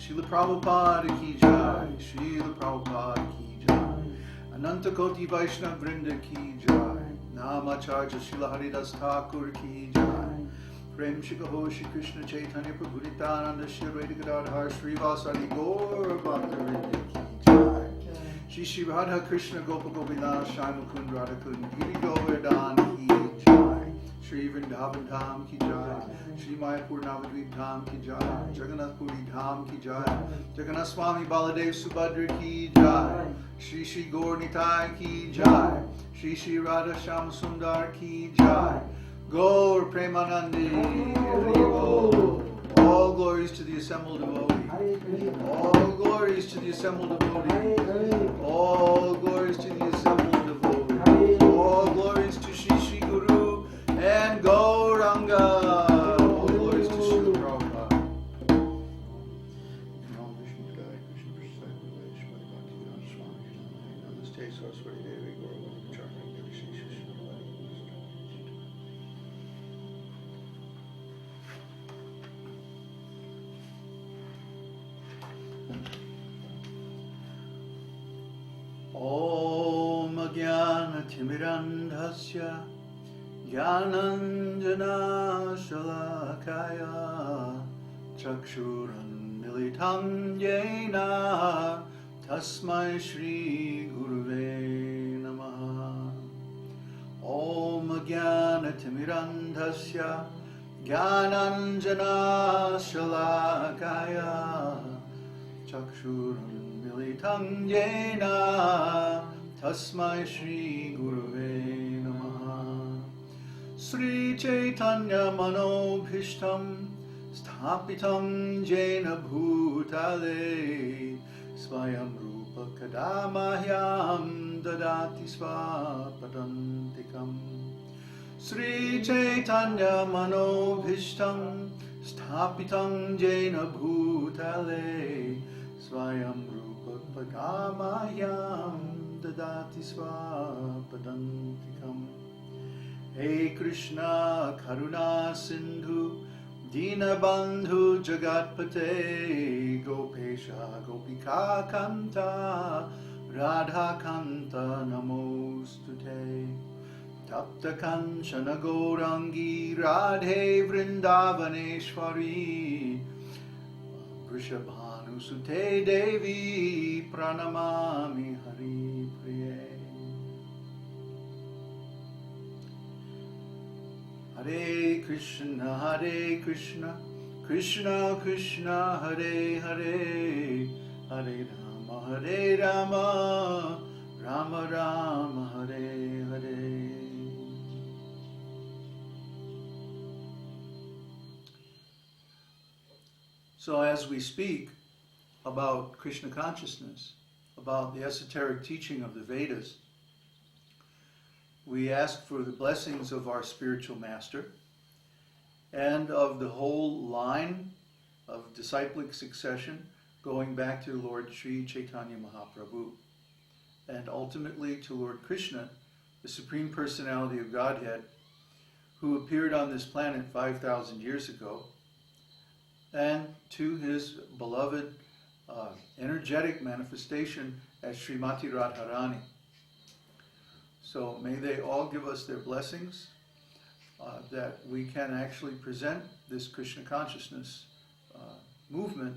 Srila Prabhupada ki jai, Srila Prabhupada ki jai, Ananta Koti Vaishnava Vrinda ki jai, Namacharya Srila Haridas Thakur ki jai, Prem Shikaho Shri Krishna Chaitanya Prabhu Nityananda Shri Radha Gadadhar Srivasadi Gaur Bhakta ki jai, Shri Shri Radha Krishna Gopa Gopinath Shai Mukund Radha Kund Giri Govardhan ki jai, Shri Vrindavan Dham ki jai, Shri Mayapur Navadvip Dham ki jai, Jagannath Puri Dham ki jai, Jagannath Swami Baladev Subhadra ki jai, Shri Shri Gaur Nitai ki jai, Shri Shri Radha Sham Sundar ki jai, Gaur Premanandi Hari Bol. All glories to the assembled devotee. All glories to the assembled devotee. All glories to the assembled devotee. All glories to Shri Shri Guru and Gauranga. All glories to Srila Prabhupada. Namaste Saraswati Devi Gauranga Charming Devi Shri Shri Om Jnana Timirandhasya Jnananjana Shalakaya Chakshuran Militam Yena Tasmai Shri Guruve Namaha. Om Jnana Timirandhasya Jnananjana Shalakaya Chakshuran Militam Yena Tasmai Shri Guruve Namaha. Sri Chaitanya Manobhishtam Sthapitam Jena Bhutale Swayam Rupa Kadamahyam Dadati Swapadantikam. Sri Chaitanya Manobhishtam Sthapitam Jena Bhutale Swayam Rupa Padamayam Dadati Swapadantikam. Hey Krishna Karuna Sindhu Dinabandhu Jagatpate Gopesha Gopika Kanta Radha Kanta Namostute Tapta Kanchana Gaurangi Radhe Vrindavaneshwari Vrishabhanu Sute Devi Pranamami Hari Priye. Hare Krishna, Krishna Krishna, Hare Hare, Hare Rama, Rama Rama, Hare Hare. So as we speak about Krishna consciousness, about the esoteric teaching of the Vedas, we ask for the blessings of our spiritual master and of the whole line of disciplic succession going back to Lord Sri Chaitanya Mahaprabhu and ultimately to Lord Krishna, the Supreme Personality of Godhead, who appeared on this planet 5,000 years ago, and to his beloved energetic manifestation as Srimati Radharani. So may they all give us their blessings that we can actually present this Krishna consciousness movement,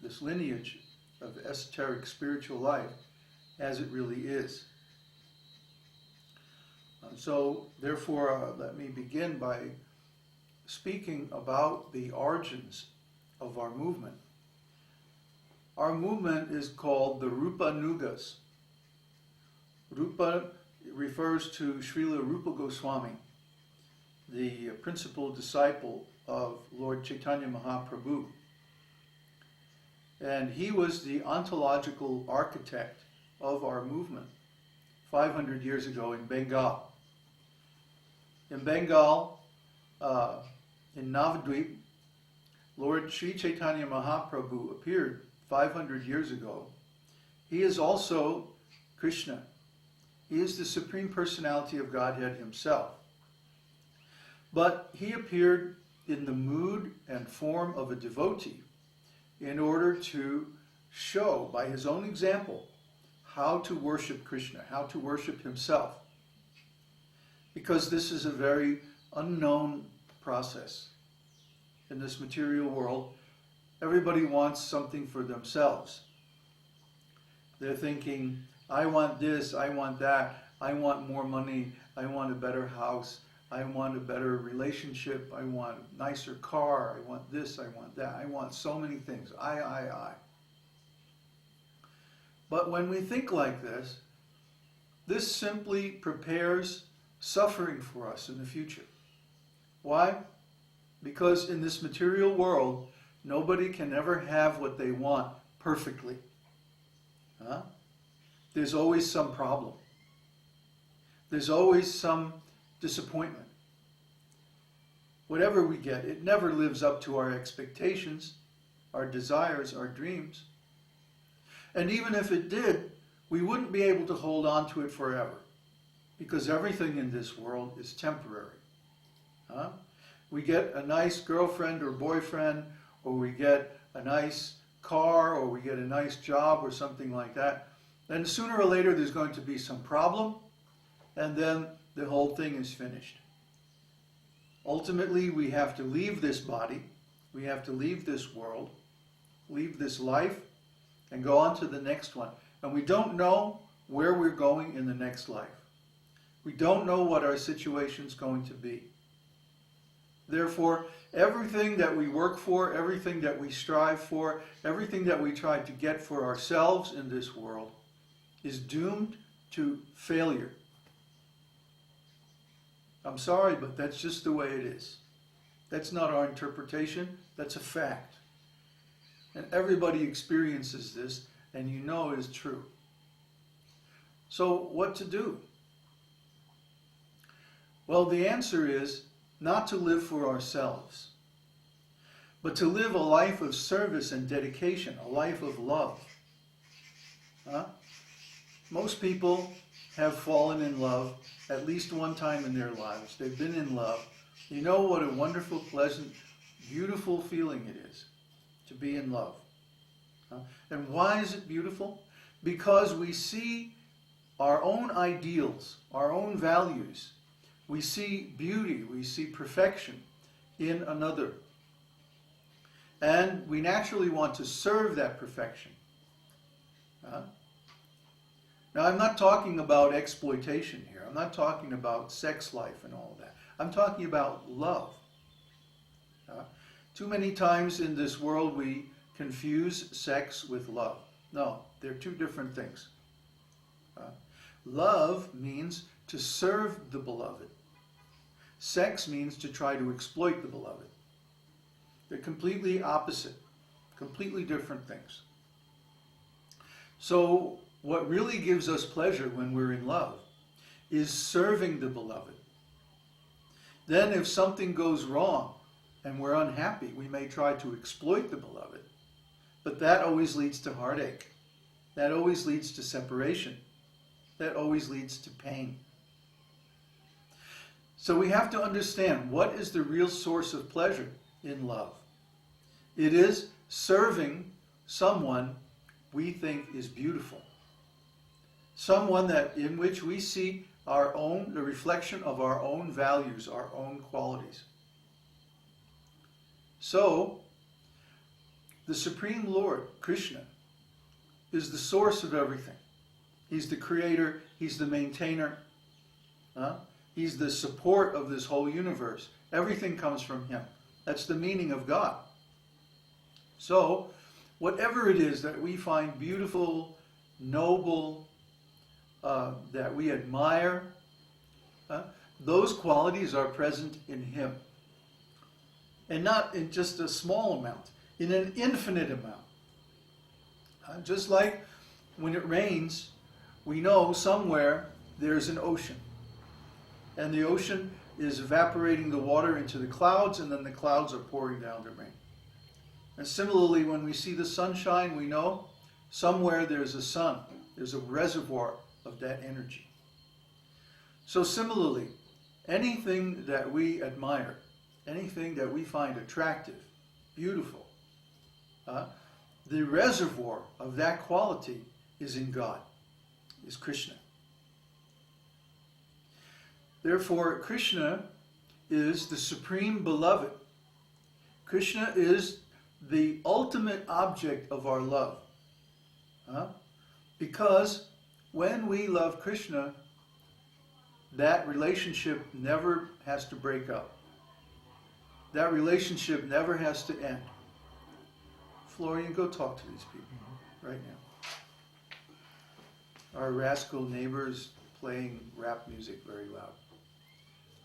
this lineage of esoteric spiritual life as it really is. So therefore, let me begin by speaking about the origins of our movement. Our movement is called the Rupanugas. Rupa refers to Srila Rupa Goswami, the principal disciple of Lord Chaitanya Mahaprabhu. And he was the ontological architect of our movement 500 years ago in Bengal. In Bengal, in Navadvip, Lord Sri Chaitanya Mahaprabhu appeared 500 years ago. He is also Krishna. He is the Supreme Personality of Godhead himself. But he appeared in the mood and form of a devotee in order to show by his own example how to worship Krishna, how to worship himself. Because this is a very unknown process. In this material world, everybody wants something for themselves. They're thinking, I want this, I want that, I want more money, I want a better house, I want a better relationship, I want a nicer car, I want this, I want that, I want so many things, I. But when we think like this simply prepares suffering for us in the future. Why? Because in this material world, nobody can ever have what they want perfectly. There's always some problem. There's always some disappointment. Whatever we get, it never lives up to our expectations, our desires, our dreams. And even if it did, we wouldn't be able to hold on to it forever, because everything in this world is temporary. We get a nice girlfriend or boyfriend, or we get a nice car, or we get a nice job or something like that. Then sooner or later there's going to be some problem, and then the whole thing is finished. Ultimately, we have to leave this body, we have to leave this world, leave this life, and go on to the next one. And we don't know where we're going in the next life. We don't know what our situation's going to be. Therefore, everything that we work for, everything that we strive for, everything that we try to get for ourselves in this world is doomed to failure. I'm sorry, but that's just the way it is. That's not our interpretation, that's a fact. And everybody experiences this, and you know it is true. So what to do? Well, the answer is not to live for ourselves, but to live a life of service and dedication, a life of love. Most people have fallen in love at least one time in their lives. They've been in love. You know what a wonderful, pleasant, beautiful feeling it is to be in love. And why is it beautiful? Because we see our own ideals, our own values. We see beauty, we see perfection in another. And we naturally want to serve that perfection. Now, I'm not talking about exploitation here. I'm not talking about sex life and all of that. I'm talking about love. Too many times in this world we confuse sex with love. No, they're two different things. Love means to serve the beloved. Sex means to try to exploit the beloved. They're completely opposite, completely different things. So what really gives us pleasure when we're in love is serving the beloved. Then if something goes wrong and we're unhappy, we may try to exploit the beloved, but that always leads to heartache. That always leads to separation. That always leads to pain. So we have to understand what is the real source of pleasure in love. It is serving someone we think is beautiful. Someone in which we see the reflection of our own values, our own qualities. So, the Supreme Lord, Krishna, is the source of everything. He's the creator, he's the maintainer, he's the support of this whole universe. Everything comes from him. That's the meaning of God. So, whatever it is that we find beautiful, noble, that we admire, those qualities are present in him. And not in just a small amount, in an infinite amount. Just like when it rains, we know somewhere there's an ocean. And the ocean is evaporating the water into the clouds, and then the clouds are pouring down the rain. And similarly, when we see the sunshine, we know somewhere there's a sun. There's a reservoir of that energy. So similarly, anything that we admire, anything that we find attractive, beautiful, the reservoir of that quality is in God, is Krishna. Therefore, Krishna is the supreme beloved. Krishna is the ultimate object of our love. Because when we love Krishna, that relationship never has to break up. That relationship never has to end. Florian, go talk to these people right now. Our rascal neighbor's playing rap music very loud.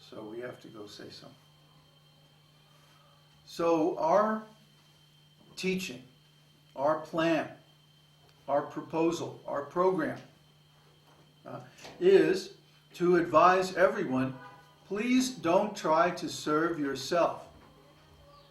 So we have to go say something. So our teaching, our plan, our proposal, our program is to advise everyone, please don't try to serve yourself.